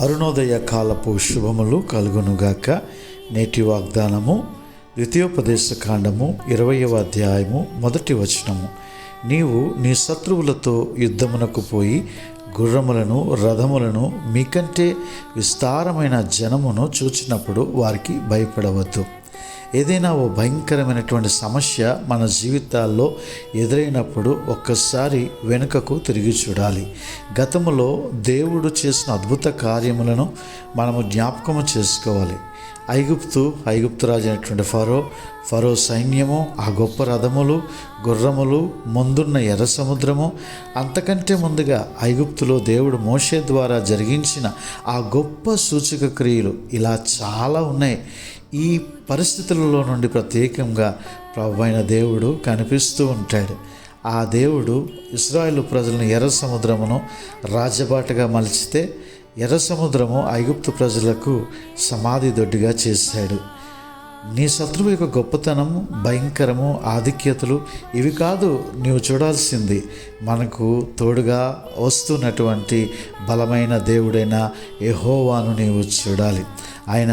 అరుణోదయ కాలపు శుభములు కలుగునుగాక. నేటి వాగ్దానము ద్వితీయోపదేశ కాండము 20వ అధ్యాయము 1వ వచనము. నీవు నీ శత్రువులతో యుద్ధమునకు పోయి గుర్రములను రథములను మీకంటే విస్తారమైన జనమును చూచినప్పుడు వారికి భయపడవద్దు. ఏదైనా ఓ భయంకరమైనటువంటి సమస్య మన జీవితాల్లో ఎదురైనప్పుడు ఒక్కసారి వెనుకకు తిరిగి చూడాలి. గతములో దేవుడు చేసిన అద్భుత కార్యములను మనము జ్ఞాపకము చేసుకోవాలి. ఐగుప్తు రాజు అయినటువంటి ఫరో సైన్యము, ఆ గొప్ప రథములు, గుర్రములు, ముందున్న ఎర్ర సముద్రము, అంతకంటే ముందుగా ఐగుప్తులో దేవుడు మోషే ద్వారా జరిగించిన ఆ గొప్ప సూచక క్రియలు, ఇలా చాలా ఉన్నాయి. ఈ పరిస్థితులలో నుండి ప్రత్యేకంగా ప్రభువైన దేవుడు కనిపిస్తూ ఉంటాడు. ఆ దేవుడు ఇశ్రాయేలు ప్రజలను ఎర్ర సముద్రమును రాజబాటగా మలిచితే ఎర్ర సముద్రము ఐగుప్తు ప్రజలకు సమాధి దొడ్డిగా చేశాడు. నీ శత్రువు యొక్క గొప్పతనము, భయంకరము, ఆధిక్యతలు ఇవి కాదు నీవు చూడాల్సింది. మనకు తోడుగా వస్తున్నటువంటి బలమైన దేవుడైన యెహోవాను నీవు చూడాలి. ఆయన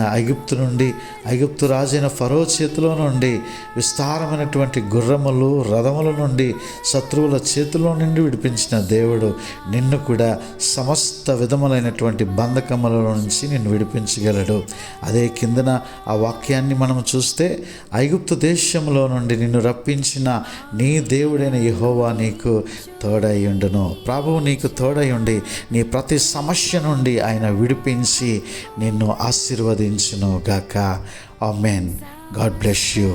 ఐగుప్తు రాజైన ఫరో చేతిలో నుండి, విస్తారమైనటువంటి గుర్రములు, రథముల నుండి, శత్రువుల చేతిలో నుండి విడిపించిన దేవుడు నిన్ను కూడా సమస్త విధములైనటువంటి బంధకముల నుంచి నిన్ను విడిపించగలడు. అదే కిందన ఆ వాక్యాన్ని మనం చూస్తే, ఐగుప్తు దేశంలో నుండి నిన్ను రప్పించిన నీ దేవుడైన యెహోవా నీకు తోడై ఉండును. ప్రభువు నీకు తోడై ఉండి నీ ప్రతి సమస్య నుండి ఆయన విడిపించి నిన్ను ఆశీర్వదించును గాక. ఆమేన్. God bless you.